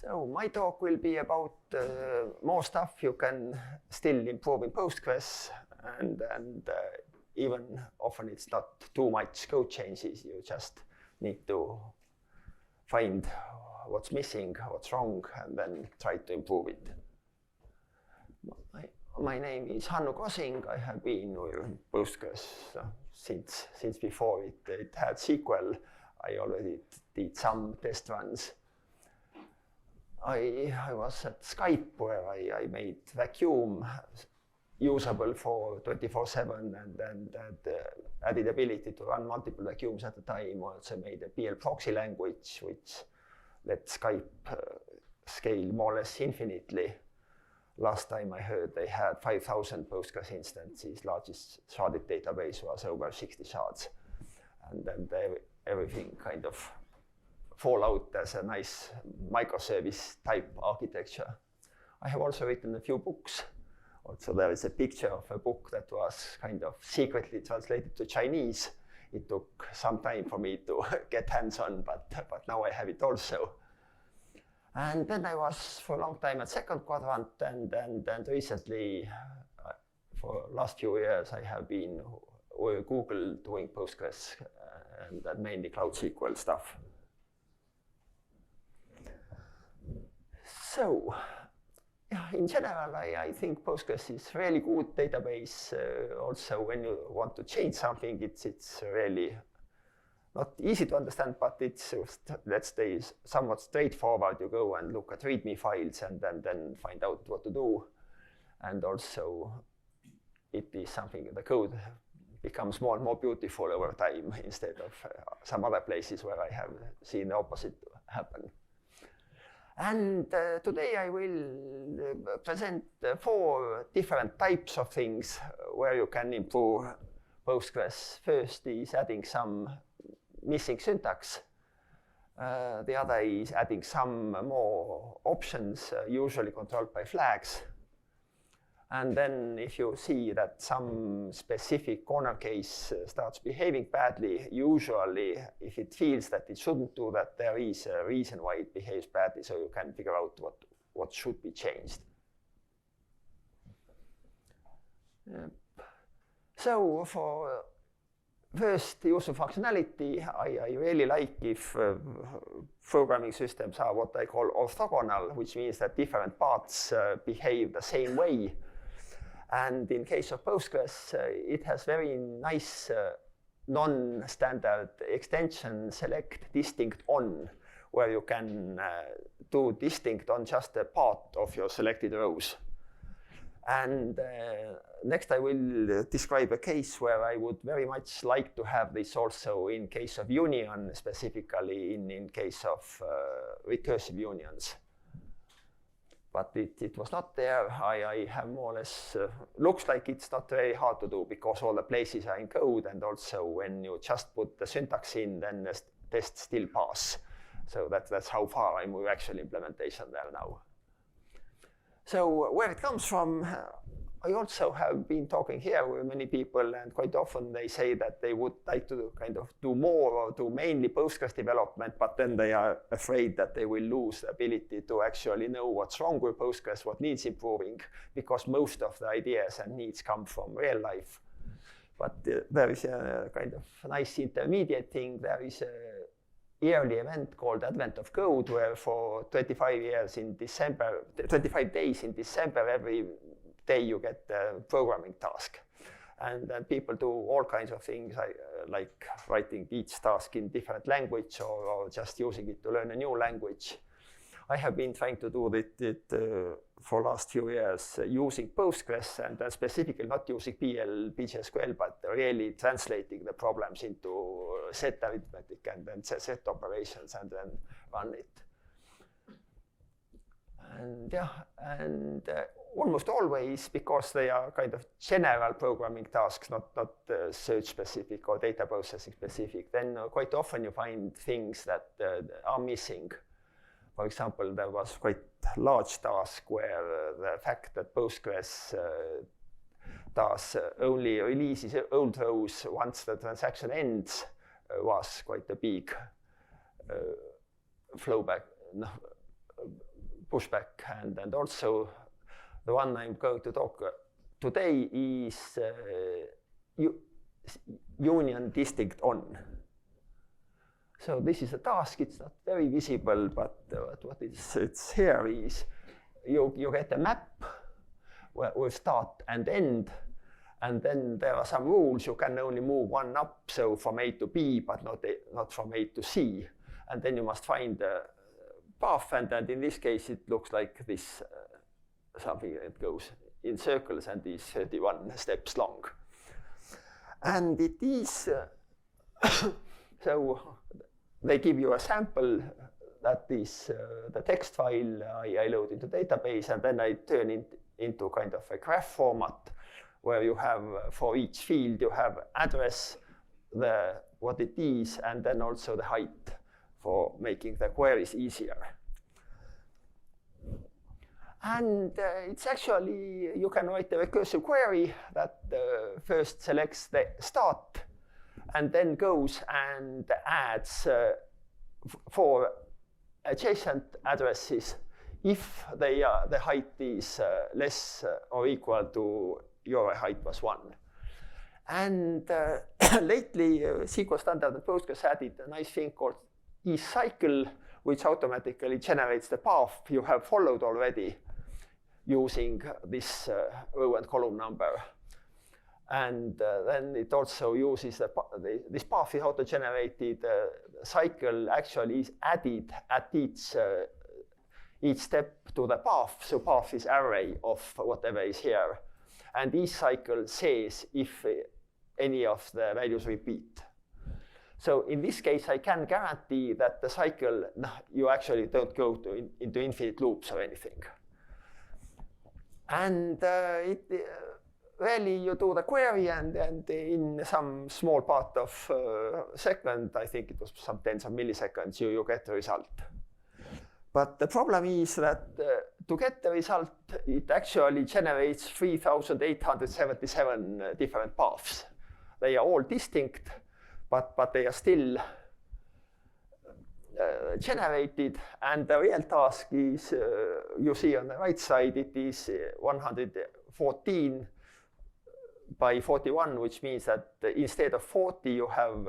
So my talk will be about more stuff you can still improve in Postgres, and even often it's not too much code changes. You just need to find what's missing, what's wrong, and then try to improve it. My name is Hannu Krosing. I have been with Postgres since before it had SQL. I already did some test runs. I was at Skype where I made vacuum usable for 24/7 and added ability to run multiple vacuums at a time. Also made a PL proxy language which let Skype scale more or less infinitely. Last time I heard they had 5,000 Postgres instances. Largest sharded database was over 60 shards. And then everything kind of fall out as a nice microservice type architecture. I have also written a few books. Also, there is a picture of a book that was kind of secretly translated to Chinese. It took some time for me to get hands on, but now I have it also. And then I was for a long time at Second Quadrant, and recently, for the last few years, I have been with Google doing Postgres and mainly Cloud SQL stuff. So, in general, I think Postgres is a really good database. Also, when you want to change something, it's really not easy to understand, but it's, let's say, somewhat straightforward. You go and look at README files and then find out what to do. And also, it is something the code becomes more and more beautiful over time instead of some other places where I have seen the opposite happen. And today I will present 4 different types of things where you can improve Postgres. First is adding some missing syntax. The other is adding some more options, usually controlled by flags. And then if you see that some specific corner case starts behaving badly, usually if it feels that it shouldn't do that, there is a reason why it behaves badly, so you can figure out what should be changed. So for first, use of functionality, I really like if programming systems are what I call orthogonal, which means that different parts behave the same way. And in case of Postgres, it has very nice non-standard extension select distinct on, where you can do distinct on just a part of your selected rows. And next I will describe a case where I would very much like to have this also in case of union, specifically in case of recursive unions. But it was not there. I have more or less, looks like it's not very hard to do because all the places are in code, and also when you just put the syntax in, then the tests still pass. So that's how far I'm with actual implementation there now. So where it comes from, I also have been talking here with many people, and quite often they say that they would like to kind of do more or do mainly Postgres development, but then they are afraid that they will lose the ability to actually know what's wrong with Postgres, what needs improving, because most of the ideas and needs come from real life. But there is a kind of nice intermediate thing. There is a yearly event called Advent of Code, where for 25 days in December, every day you get a programming task. And people do all kinds of things, like writing each task in different language or just using it to learn a new language. I have been trying to do it for the last few years using Postgres, and specifically not using PGSQL, but really translating the problems into set arithmetic and then set operations and then run it. And yeah, and almost always, because they are kind of general programming tasks, not search specific or data processing specific, then quite often you find things that are missing. For example, there was quite a large task where the fact that Postgres does only releases old rows once the transaction ends was quite a big pushback, and also the one I'm going to talk today is union distinct on. So this is a task. It's not very visible, but what it's here is you get a map with start and end, and then there are some rules. You can only move one up, so from A to B, but not from A to C. And then you must find the path, and in this case it looks like this, something that goes in circles and is 31 steps long. And it is, so they give you a sample that is the text file I load into database, and then I turn it into kind of a graph format where you have, for each field, you have address, what it is, and then also the height for making the queries easier. And it's actually, you can write a recursive query that first selects the start and then goes and adds 4 adjacent addresses if the height is less or equal to your height plus 1. And lately, SQL Standard and Postgres added a nice thing called eCycle, which automatically generates the path you have followed already using this row and column number. And then it also uses this path is auto-generated. Cycle actually is added at each step to the path. So path is array of whatever is here. And each cycle says if any of the values repeat. So in this case, I can guarantee that the cycle, you actually don't go into infinite loops or anything. And really, you do the query, and in some small part of second, I think it was some tens of milliseconds, you get the result. But the problem is that to get the result, it actually generates 3,877 different paths. They are all distinct, but they are still generated, and the real task is, you see on the right side, it is 114 by 41, which means that instead of 40, you have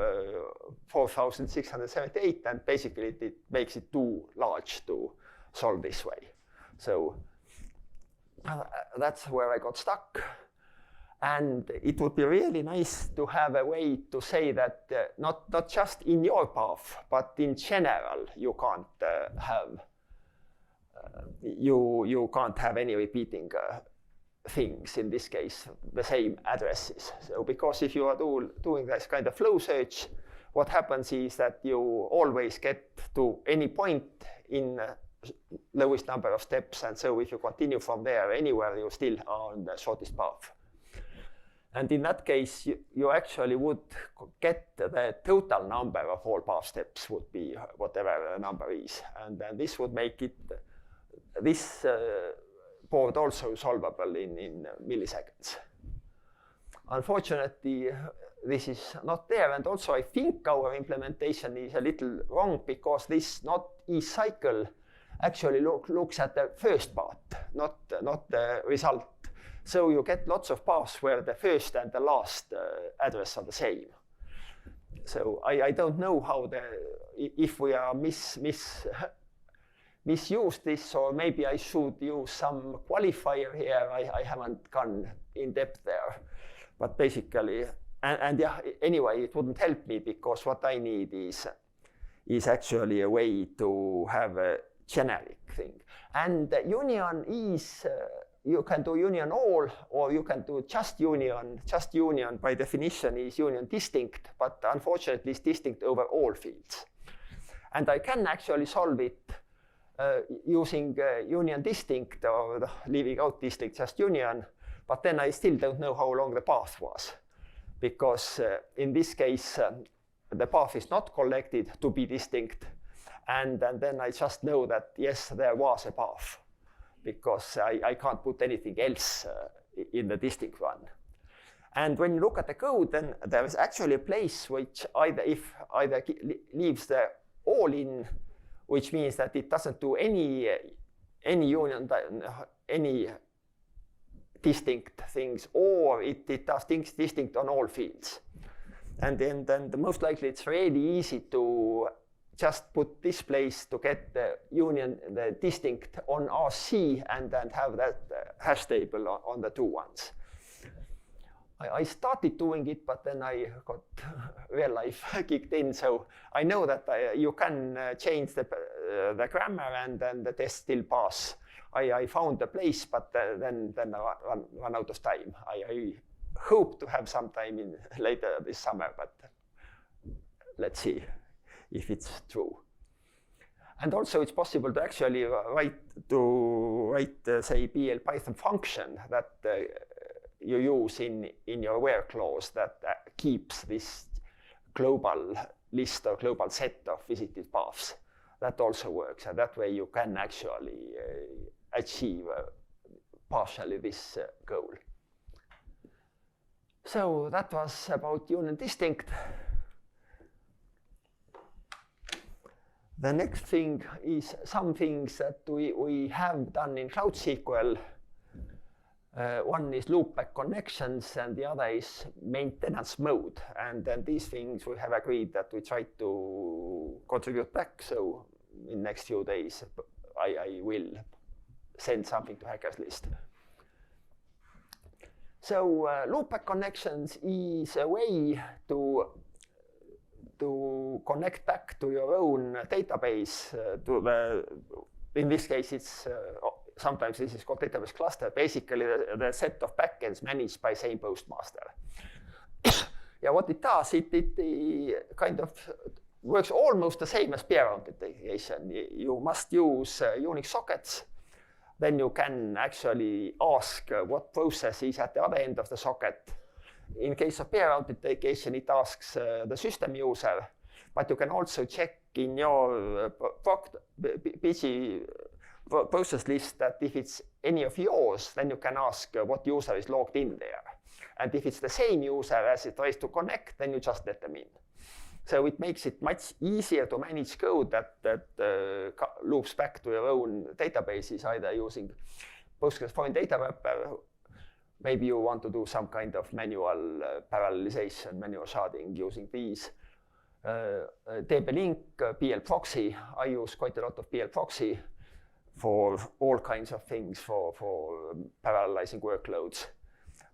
4,678, and basically it makes it too large to solve this way. So that's where I got stuck. And it would be really nice to have a way to say that not just in your path, but in general, you can't have any repeating things. In this case, the same addresses. So because if you are doing this kind of flow search, what happens is that you always get to any point in lowest number of steps, and so if you continue from there anywhere, you still are on the shortest path. And in that case, you actually would get the total number of all path steps would be whatever the number is. And then this would make it, this board also solvable in milliseconds. Unfortunately, this is not there. And also, I think our implementation is a little wrong, because this not eCycle actually looks at the first part, not the result. So you get lots of paths where the first and the last address are the same. So I don't know how if we are misused this, or maybe I should use some qualifier here. I haven't gone in depth there, but basically, and yeah, anyway, it wouldn't help me, because what I need is actually a way to have a generic thing. And union is, you can do union all, or you can do just union. Just union by definition is union distinct, but unfortunately it's distinct over all fields. And I can actually solve it using union distinct, or leaving out distinct, just union, but then I still don't know how long the path was, because in this case the path is not collected to be distinct, and then I just know that yes, there was a path, because I can't put anything else in the distinct one. And when you look at the code, then there is actually a place which either leaves the all in, which means that it doesn't do any any union, any distinct things, or it does things distinct on all fields. And then most likely it's really easy to just put this place to get the union, the distinct on RC, and then have that hash table on the two ones. I started doing it, but then I got real life kicked in. So I know that you can change the grammar and then the test still pass. I found the place, but then I run out of time. I hope to have some time in later this summer, but let's see if it's true. And also it's possible to actually write say PL Python function that you use in your where clause that keeps this global list or global set of visited paths. That also works, and that way you can actually achieve partially this goal. So that was about union distinct. The next thing is some things that we have done in CloudSQL. One is loopback connections, and the other is maintenance mode. And then these things we have agreed that we try to contribute back. So in next few days, I will send something to Hackers List. So loopback connections is a way to connect back to your own database. In this case, it's sometimes this is called database cluster. Basically, the set of backends managed by same postmaster. Yeah, what it does, it kind of works almost the same as peer authentication. You must use Unix sockets. Then you can actually ask what process is at the other end of the socket. In case of peer authentication, it asks the system user, but you can also check in your PG process list that if it's any of yours, then you can ask what user is logged in there. And if it's the same user as it tries to connect, then you just let them in. So it makes it much easier to manage code that loops back to your own databases, either using Postgres foreign data wrapper. Maybe you want to do some kind of manual parallelization, manual sharding using these. DB-Link, PL proxy. I use quite a lot of PL proxy for all kinds of things for parallelizing workloads.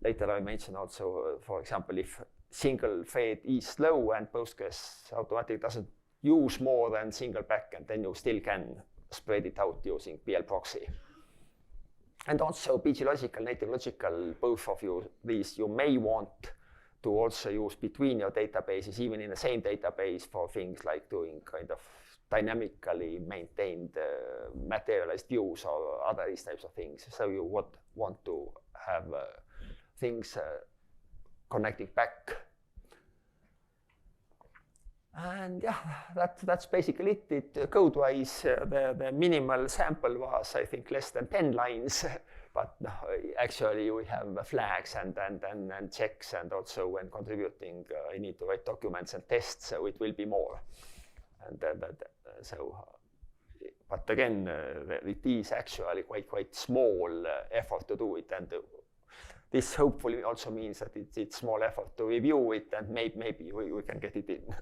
Later I mentioned also, for example, if single thread is slow and Postgres automatically doesn't use more than single backend, then you still can spread it out using PL proxy. And also PG logical, native logical, both of these you may want to also use between your databases, even in the same database, for things like doing kind of dynamically maintained materialized views or other these types of things. So you would want to have things connecting back. And yeah, that's basically it. Code-wise, the minimal sample was, I think, less than 10 lines. But actually, we have flags and checks, and also when contributing, I need to write documents and tests, so it will be more. And but again, it is actually quite small effort to do it, and this hopefully also means that it's small effort to review it, and maybe we can get it in.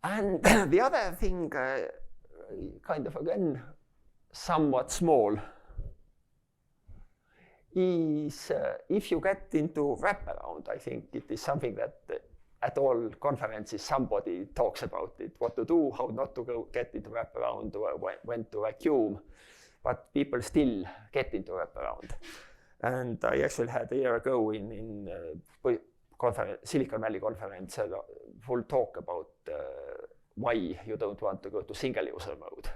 And the other thing, kind of again, somewhat small, is if you get into wraparound, I think it is something that at all conferences somebody talks about it, what to do, how not to get into wraparound, or when to vacuum, but people still get into wraparound. And I actually had a year ago in Silicon Valley conference a full talk about why you don't want to go to single user mode.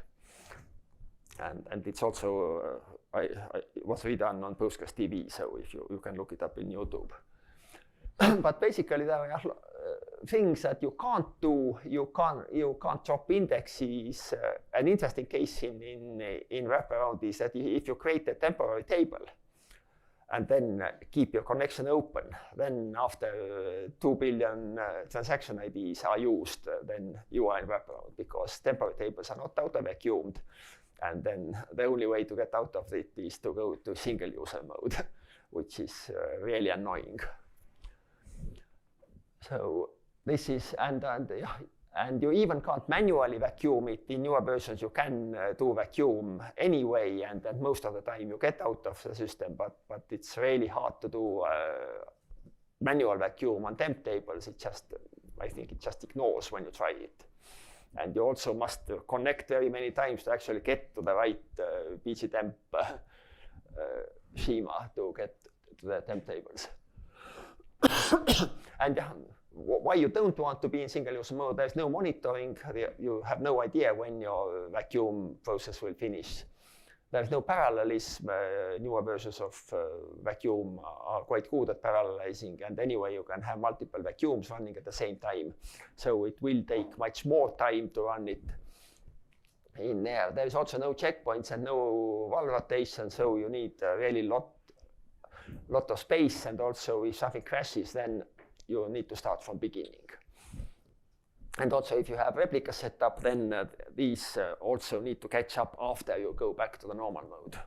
And it's also it was redone on Postgres TV, so if you can look it up in YouTube. But basically there are things that you can't do. You can't drop indexes. An interesting case in wraparound is that if you create a temporary table and then keep your connection open. Then after 2 billion transaction IDs are used, then you are in wraparound because temporary tables are not auto-vacuumed. And then the only way to get out of it is to go to single user mode, which is really annoying. So this is, and you even can't manually vacuum it. In newer versions, you can do vacuum anyway, and most of the time you get out of the system, but it's really hard to do manual vacuum on temp tables. It just, I think it just ignores when you try it. And you also must connect very many times to actually get to the right PG temp schema to get to the temp tables. And why you don't want to be in single user mode, there's no monitoring. You have no idea when your vacuum process will finish. There's no parallelism. Newer versions of vacuum are quite good at parallelizing, and anyway you can have multiple vacuums running at the same time. So it will take much more time to run it in there. There's also no checkpoints and no wall rotation, so you need really lot of space, and also if something crashes, then you need to start from beginning. And also if you have replica set up, then these also need to catch up after you go back to the normal mode.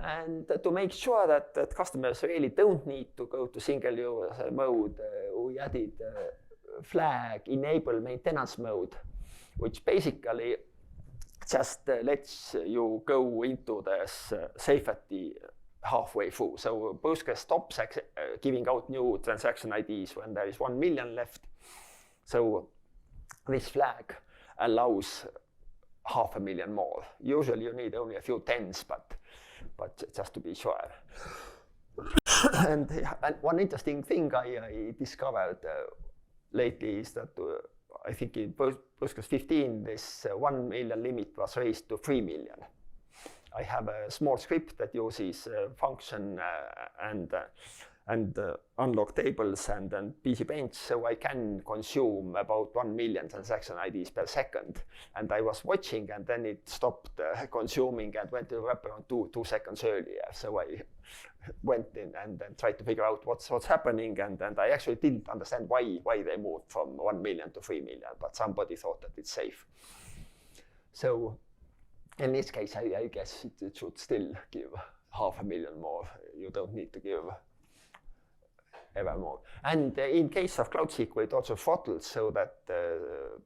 And to make sure that customers really don't need to go to single user mode, we added flag enable maintenance mode, which basically just lets you go into this safety halfway through. So Postgres stops giving out new transaction IDs when there is 1 million left. So this flag allows 500,000 more. Usually you need only a few tens, but just to be sure. And one interesting thing I discovered lately is that I think in Postgres 15, this 1 million limit was raised to 3 million. I have a small script that uses function and unlock tables and PGBench, so I can consume about 1 million transaction IDs per second. And I was watching, and then it stopped consuming and went to wraparound 2 seconds earlier. So I went in and tried to figure out what's happening, and I actually didn't understand why they moved from 1 million to 3 million, but somebody thought that it's safe. So in this case, I guess it should still give 500,000 more. You don't need to give ever more. And in case of CloudSQL, it also throttles so that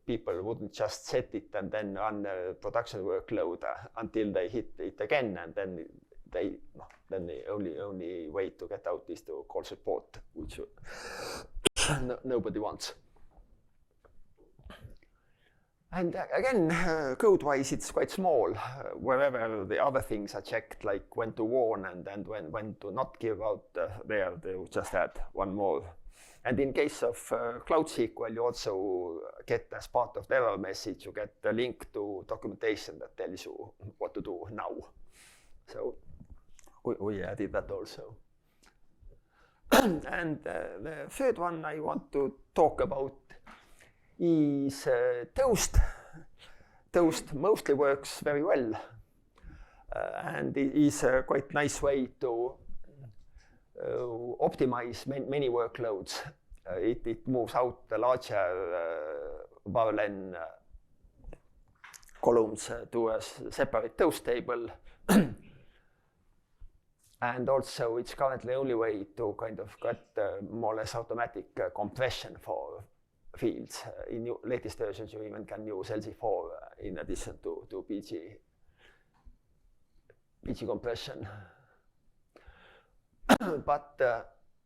people wouldn't just set it and then run a production workload until they hit it again, and then the only way to get out is to call support, which nobody wants. And again, code-wise, it's quite small. Wherever the other things are checked, like when to warn and when to not give out, there they will just add one more. And in case of CloudSQL, you also get, as part of the error message, you get a link to documentation that tells you what to do now. So we added that also. And the third one I want to talk about is Toast. Toast mostly works very well, and it is a quite nice way to optimize many workloads. It moves out the larger varlen columns to a separate Toast table. And also it's currently the only way to kind of get more or less automatic compression for fields. In latest versions, you even can use LZ4 in addition to PG compression. But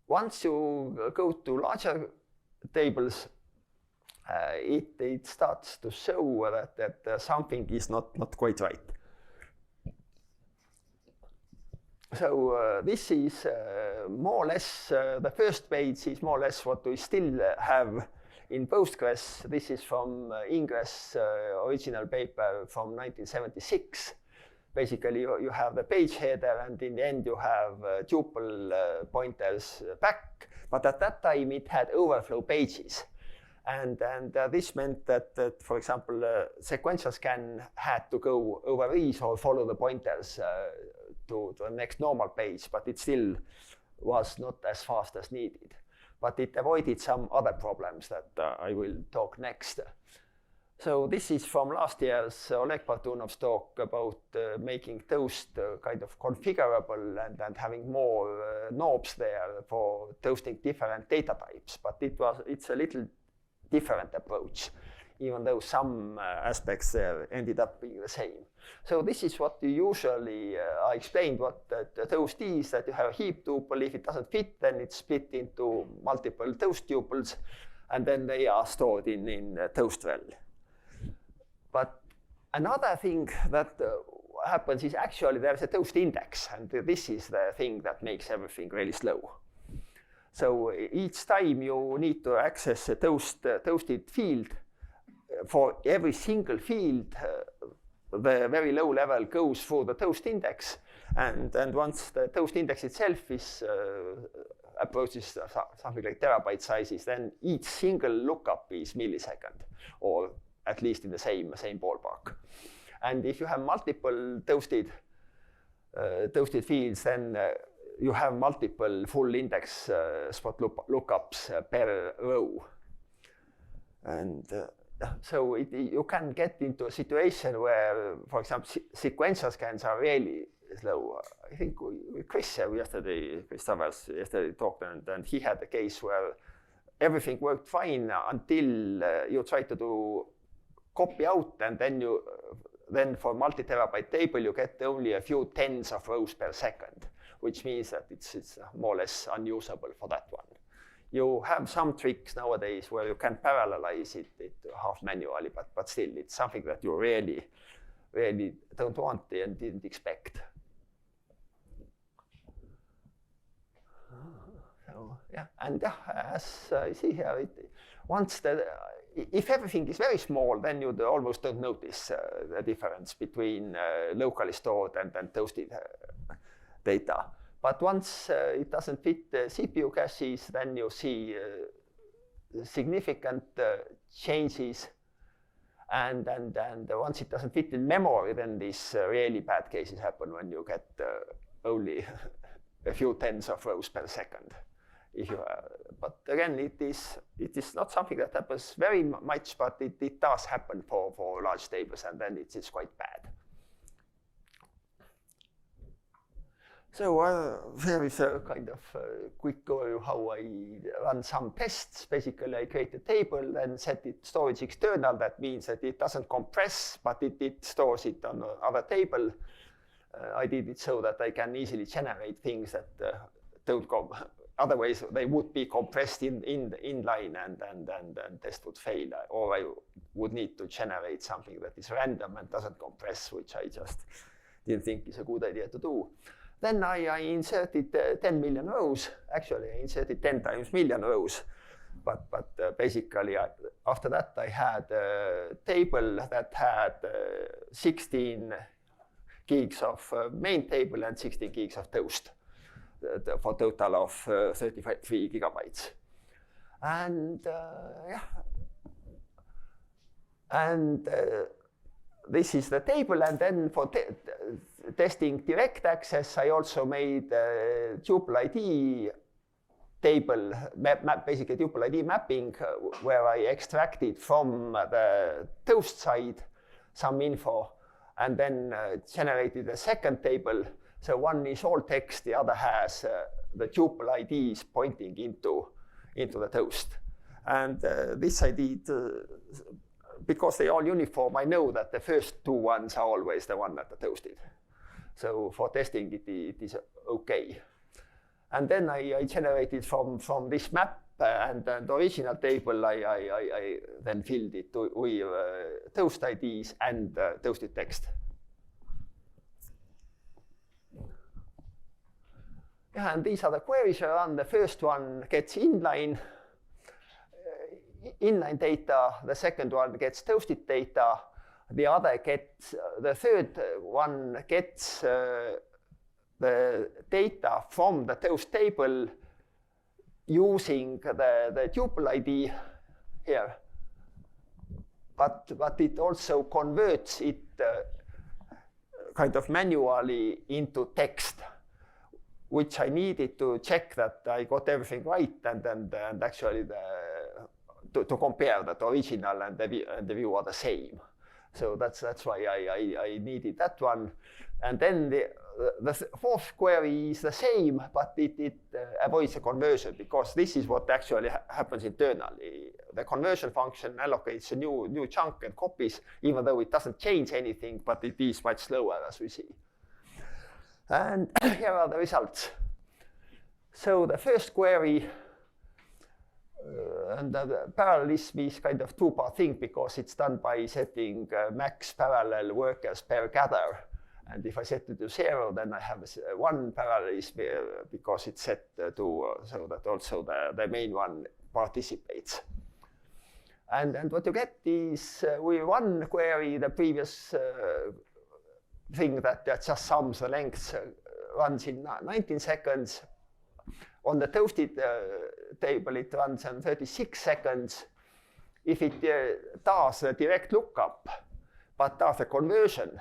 once you go to larger tables, it starts to show that something is not quite right. So this is more or less, the first page is more or less what we still have in Postgres. This is from Ingress' original paper from 1976. Basically, you have the page header, and in the end you have tuple pointers back. But at that time, it had overflow pages. And this meant that for example, sequential scan had to go over these or follow the pointers to the next normal page, but it still was not as fast as needed. But it avoided some other problems that I will talk next. So this is from last year's Oleg Bartunov's talk about making Toast kind of configurable and having more knobs there for toasting different data types. But it's a little different approach, even though some aspects there ended up being the same. So this is what you usually, I explained what the toast is, that you have a heap tuple. If it doesn't fit, then it's split into multiple toast tuples, and then they are stored in toast-well. But another thing that happens is actually there's a toast index, and this is the thing that makes everything really slow. So each time you need to access a toasted field, for every single field, the very low level goes through the toast index, and once the toast index itself is approaches something like terabyte sizes, then each single lookup is millisecond, or at least in the same ballpark. And if you have multiple toasted fields, then you have multiple full index spot lookups per row. And so you can get into a situation where, for example, sequential scans are really slow. I think Chris Towers yesterday talked, and he had a case where everything worked fine until you try to do copy out, and then for multi-terabyte table you get only a few tens of rows per second, which means that it's more or less unusable for that one. You have some tricks nowadays where you can parallelize it half manually, but still it's something that you really don't want and didn't expect. So yeah, and as you see here, if everything is very small, then you almost don't notice the difference between locally stored and toasted data. But once it doesn't fit the CPU caches, then you see significant changes. And once it doesn't fit in memory, then these really bad cases happen when you get only a few tens of rows per second. But again, it is not something that happens very much, but it does happen for large tables, and then it's quite bad. So there is a kind of quick overview how I run some tests. Basically, I create a table and set it storage external. That means that it doesn't compress, but it stores it on another table. I did it so that I can easily generate things that don't come. Otherwise, they would be compressed in line, and test would fail. Or I would need to generate something that is random and doesn't compress, which I just didn't think is a good idea to do. Then I inserted 10 million rows. Actually, I inserted 10 times million rows. But basically, after that, I had a table that had 16 gigs of main table and 16 gigs of toast, for a total of 33 gigabytes. And this is the table, and then for testing direct access, I also made a tuple ID table, basically tuple ID mapping, where I extracted from the toast side some info, and then generated a second table. So one is all text, the other has the tuple IDs pointing into the toast. And this I did because they're all uniform. I know that the first two ones are always the one that are toasted. So for testing, it is okay. And then I generated from this map and the original table, I then filled it with toast IDs and toasted text. Yeah, and these are the queries I run. The first one gets inline data. The second one gets toasted data. The third one gets the data from the toast table using the tuple ID here. But it also converts it kind of manually into text, which I needed to check that I got everything right, and actually to compare that original and the view are the same. So that's why I needed that one. And then the fourth query is the same, but it avoids the conversion, because this is what actually happens internally. The conversion function allocates a new chunk and copies, even though it doesn't change anything, but it is much slower, as we see. And here are the results. So the first query, and the parallelism is kind of two-part thing, because it's done by setting max parallel workers per gather. And if I set it to 0, then I have one parallelism because it's set to so that also the main one participates. And what you get is with one query, the previous thing that just sums the lengths runs in 19 seconds. On the toasted table, it runs in 36 seconds. If it does a direct lookup, but does a conversion,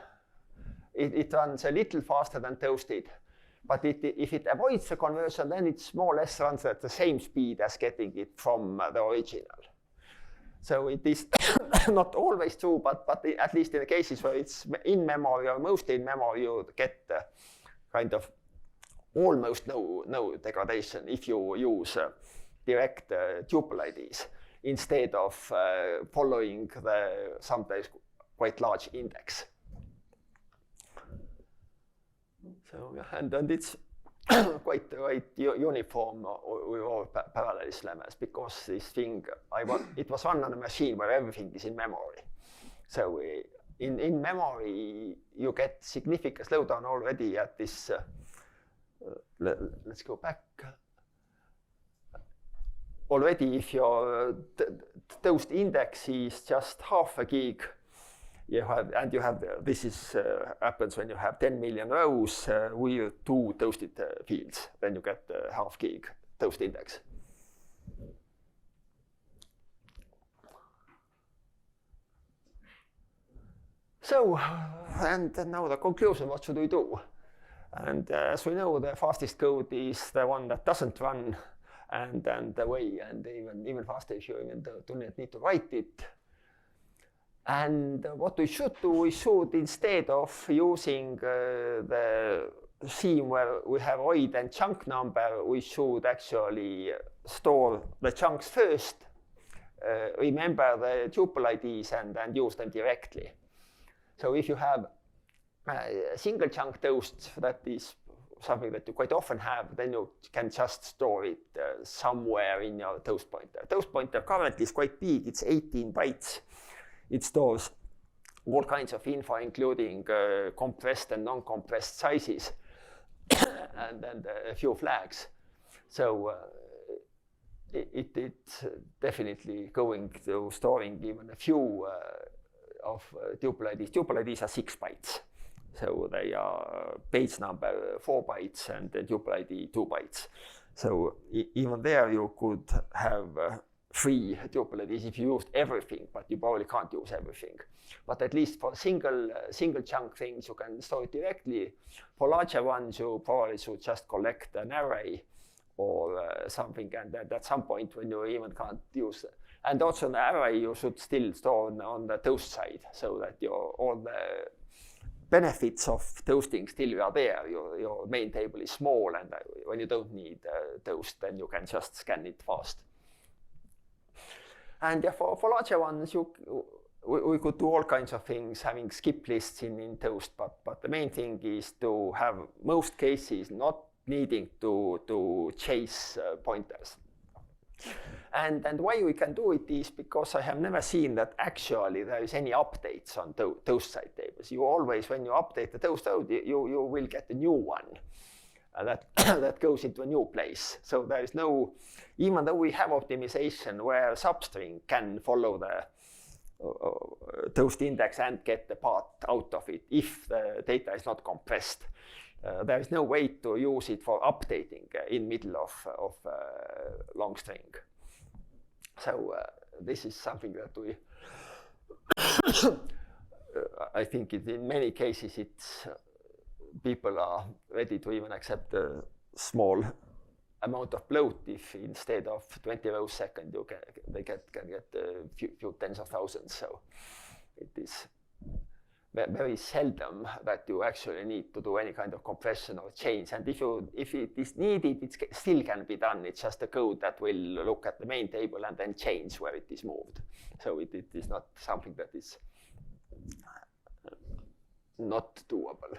it runs a little faster than toasted. But if it avoids the conversion, then it's more or less runs at the same speed as getting it from the original. So it is not always true, but at least in the cases where it's in memory or mostly in memory, you get kind of almost no degradation if you use direct tuple IDs instead of following the sometimes quite large index. So, and it's quite uniform with all parallelism lemmas, because this thing, it was run on a machine where everything is in memory. So in memory, you get significant slowdown already at this, let's go back. Already, if your toast index is just half a gig, this is happens when you have 10 million rows with 2 toasted fields, then you get half gig toast index. So, and now the conclusion, what should we do? And as we know, the fastest code is the one that doesn't run, and the way, and even faster if you even do not need to write it. And what we should do, we should, instead of using the scheme where we have void and chunk number, we should actually store the chunks first, remember the tuple IDs, and use them directly. So if you have a single chunk toast, that is something that you quite often have, then you can just store it somewhere in your toast pointer. Toast pointer currently is quite big, it's 18 bytes. It stores all kinds of info, including compressed and non-compressed sizes, and a few flags. So it's definitely going to storing even a few of tuple IDs. Tuple IDs are 6 bytes. So they are page number 4 bytes and the tuple ID 2 bytes. So even there you could have 3 tuple IDs if you used everything, but you probably can't use everything. But at least for single chunk things, you can store it directly. For larger ones, you probably should just collect an array or something, and at some point when you even can't use it. And also an array you should still store on the toast side, so that all the benefits of toasting still are there. Your main table is small, and when you don't need toast, then you can just scan it fast. And for larger ones, we could do all kinds of things, having skip lists in toast, but the main thing is to have most cases not needing to chase pointers. And why we can do it is because I have never seen that actually there is any updates on toast side tables. You always, when you update the toast node, you will get a new one that goes into a new place. So there is no, even though we have optimization where substring can follow the toast index and get the path out of it if the data is not compressed. There is no way to use it for updating in middle of long string. So this is something that we, I think in many cases it's people are ready to even accept a small amount of bloat if instead of 20 rows a second they can get a few tens of thousands. So it is very seldom that you actually need to do any kind of compression or change. And if it is needed, it still can be done. It's just a code that will look at the main table and then change where it is moved. So it is not something that is not doable.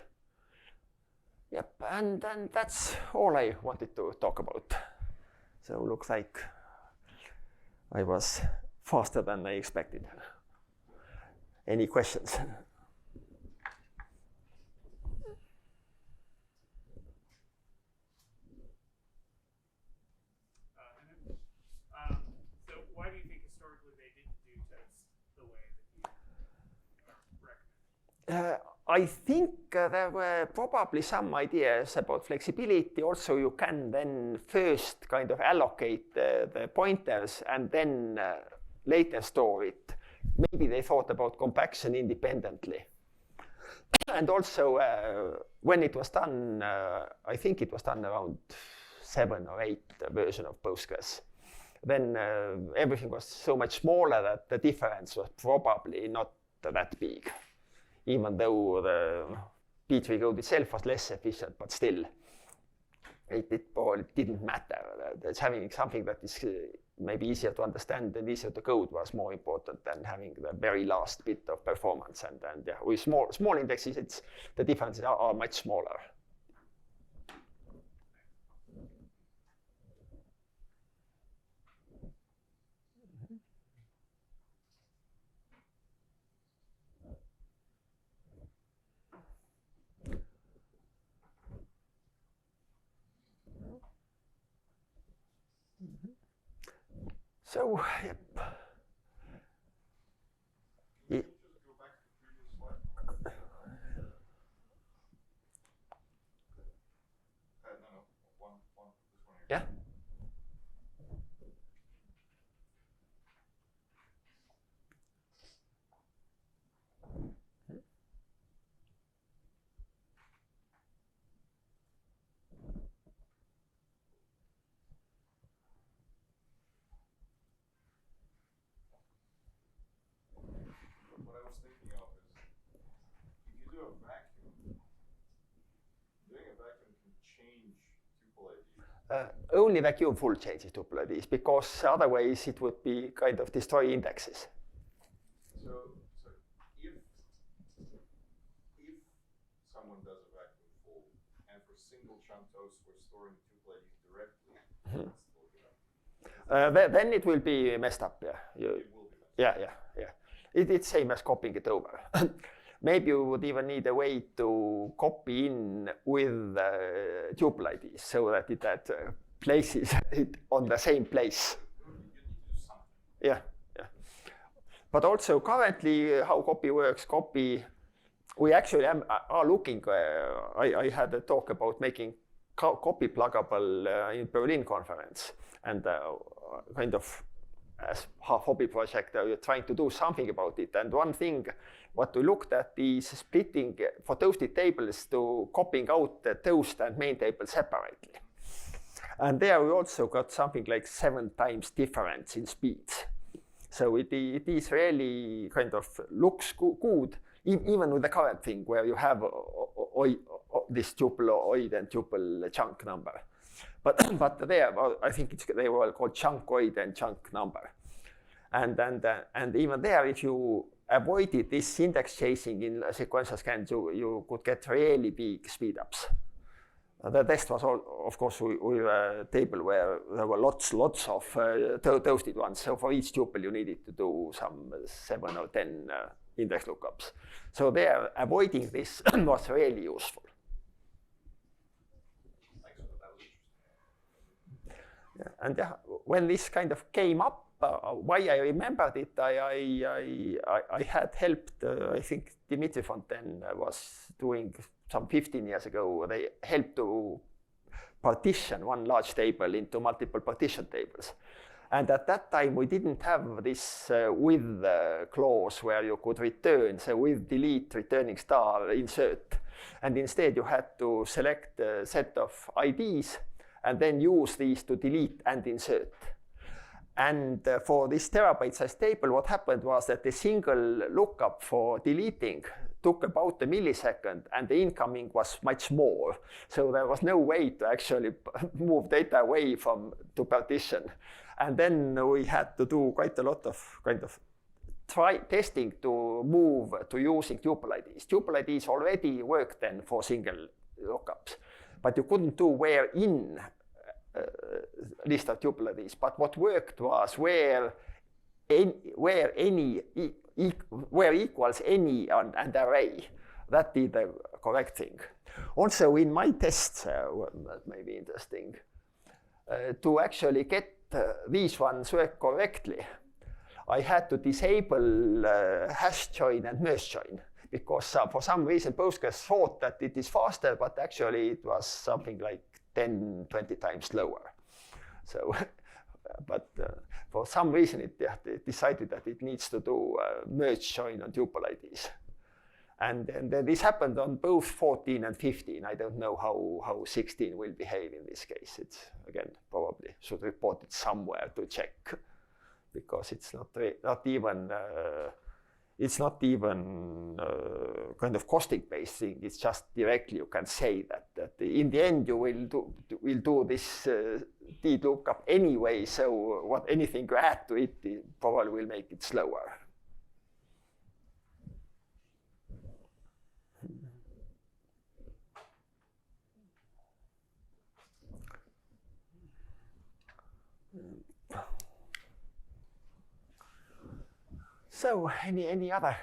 Yep, and that's all I wanted to talk about. So looks like I was faster than I expected. Any questions? So why do you think historically they didn't do tests the way that you recommend? I think there were probably some ideas about flexibility. Also, you can then first kind of allocate the pointers and then later store it. Maybe they thought about compaction independently. And also, when it was done, I think it was done around 7 or 8 version of Postgres. Then everything was so much smaller that the difference was probably not that big. Even though the P3 code itself was less efficient, but still, it probably didn't matter. It's having something that is maybe easier to understand and easier to code was more important than having the very last bit of performance. And yeah, with small indexes, the differences are much smaller. So, yep. Can you just go back to the previous slide? No, one, this one here. Yeah. What I was thinking of is, if you do a vacuum, doing a vacuum can change tuple IDs. Only vacuum full changes tuple IDs, because otherwise it would be kind of destroy indexes. So if someone does a vacuum full, and for single chunk toast we're storing tuple IDs directly, that's still good. Then it will be messed up. Yeah. It will be messed up. Yeah. It's same as copying it over. Maybe you would even need a way to copy in with tuple IDs so that it places it on the same place. You need to do something. Yeah. But also currently how copy works, we actually are looking, I had a talk about making copy pluggable in Berlin conference, and kind of as half hobby project, we're trying to do something about it. And one thing what we looked at is splitting for toasted tables to copying out the toast and main table separately. And there we also got something like 7 times difference in speeds. So it is really kind of looks good, even with the current thing where you have this tuple oid and tuple chunk number. But there, I think they were called chunkoid and chunk number. And even there, if you avoided this index chasing in sequential scans, you could get really big speed ups. The test was, of course, with a table where there were lots of toasted ones. So for each tuple, you needed to do some 7 or 10 index lookups. So there, avoiding this was really useful. And when this kind of came up, why I remembered it, I had helped, I think Dmitry Fontaine was doing some 15 years ago, they helped to partition one large table into multiple partition tables. And at that time, we didn't have this with clause where you could return, so with delete, returning star, insert. And instead, you had to select a set of IDs and then use these to delete and insert. And for this terabyte size table, what happened was that the single lookup for deleting took about a millisecond and the incoming was much more. So there was no way to actually move data away to partition. And then we had to do quite a lot of kind of testing to move to using tuple IDs. Tuple IDs already worked then for single lookups, but you couldn't do where in list of tuple IDs. But what worked was where equals any and array. That did the correct thing. Also in my tests, that may be interesting, to actually get these ones work correctly, I had to disable hash join and merge join because for some reason Postgres thought that it is faster, but actually it was something like 10, 20 times slower. So, but for some reason it decided that it needs to do merge join on tuple IDs. And then this happened on both 14 and 15. I don't know how 16 will behave in this case. It's, again, probably should report it somewhere to check, because it's not even kind of costing-based thing. It's just directly you can say that in the end you will do this deed lookup anyway. So anything you add to it probably will make it slower. So, any other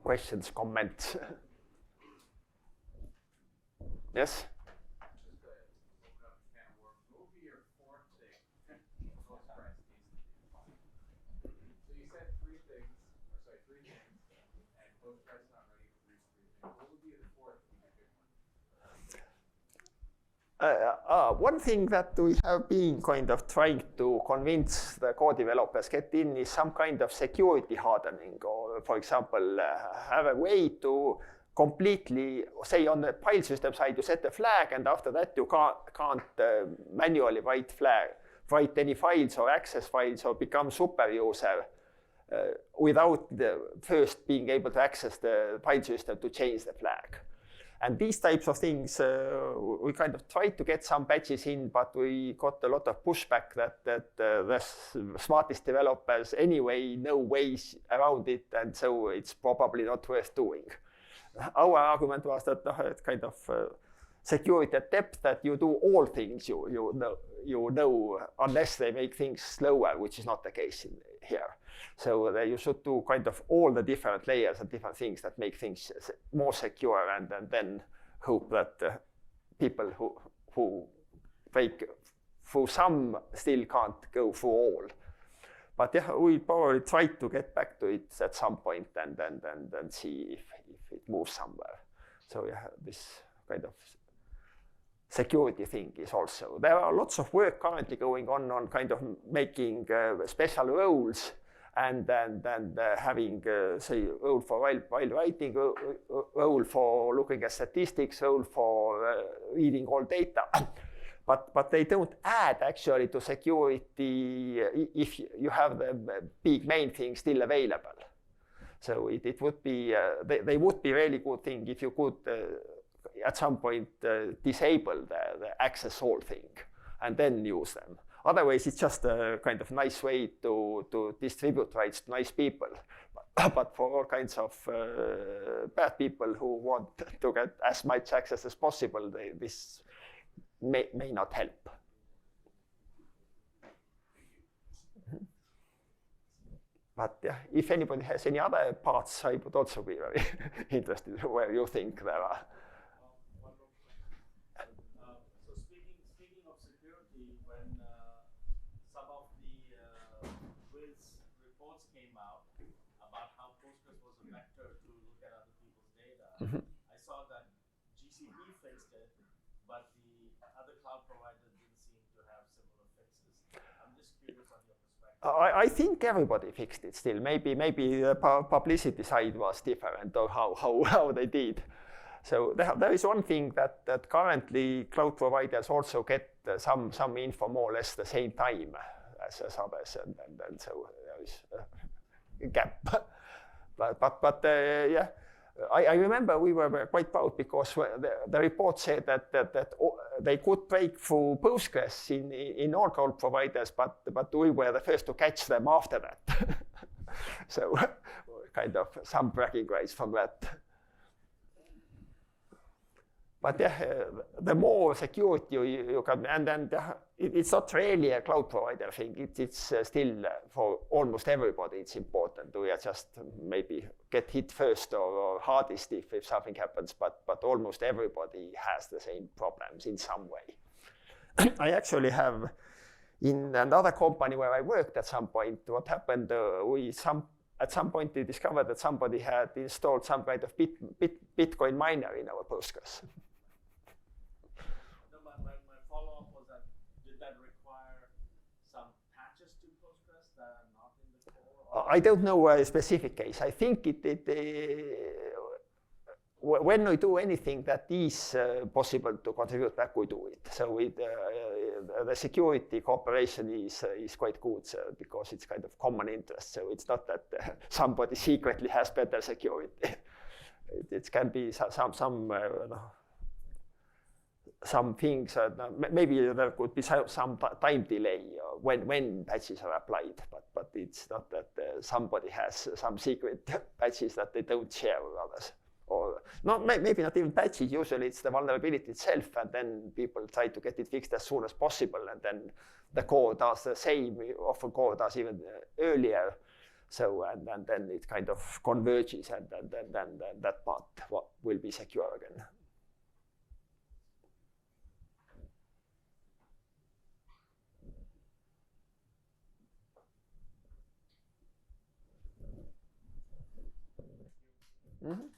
questions, comments? Yes? One thing that we have been kind of trying to convince the core developers get in is some kind of security hardening, or for example, have a way to completely, say on the file system side, you set a flag, and after that you can't manually write any files or access files or become super user without first being able to access the file system to change the flag. And these types of things, we kind of tried to get some patches in, but we got a lot of pushback that the smartest developers anyway know ways around it, and so it's probably not worth doing. Our argument was that it's kind of security at depth, that you do all things you know, unless they make things slower, which is not the case here. So you should do kind of all the different layers and different things that make things more secure, and then hope that people who break through some still can't go through all. But yeah, we probably try to get back to it at some point and then see if it moves somewhere. So yeah, this kind of security thing is also. There are lots of work currently going on kind of making special roles, and then having, say, role for while writing, role for looking at statistics, role for reading all data. But they don't add actually to security if you have the big main thing still available. So it would be, they would be really good thing if you could at some point disable the access all thing and then use them. Otherwise, it's just a kind of nice way to distribute rights to nice people. But for all kinds of bad people who want to get as much access as possible, this may not help. But yeah, if anybody has any other parts, I would also be very interested where you think there are. Mm-hmm. I saw that GCP fixed it, but the other cloud providers didn't seem to have similar I think everybody fixed it still. Maybe the publicity side was different or how they did. So there is one thing that currently cloud providers also get some info more or less the same time as others, and so there is a gap. but yeah, I remember we were quite proud because the report said that they could break through Postgres in all cloud providers, but we were the first to catch them after that. So kind of some bragging rights from that. But yeah, the more security you can, and then it's not really a cloud provider thing. It's still for almost everybody. It's important to just maybe get hit first or hardest if something happens. But almost everybody has the same problems in some way. I actually have in another company where I worked at some point. What happened? At some point they discovered that somebody had installed some kind of Bitcoin miner in our Postgres. My follow-up was that did that require some patches to Postgres that are not in the core? I don't know a specific case. I think when we do anything that is possible to contribute back, we do it. So the security cooperation is quite good because it's kind of common interest. So it's not that somebody secretly has better security. It can be some things. Maybe there could be some time delay when patches are applied, but it's not that somebody has some secret patches that they don't share with others. Or not, maybe not even patches. Usually it's the vulnerability itself, and then people try to get it fixed as soon as possible, and then the core does the same. Often core does even earlier. So and then it kind of converges, and then that part will be secure again. Mm-hmm.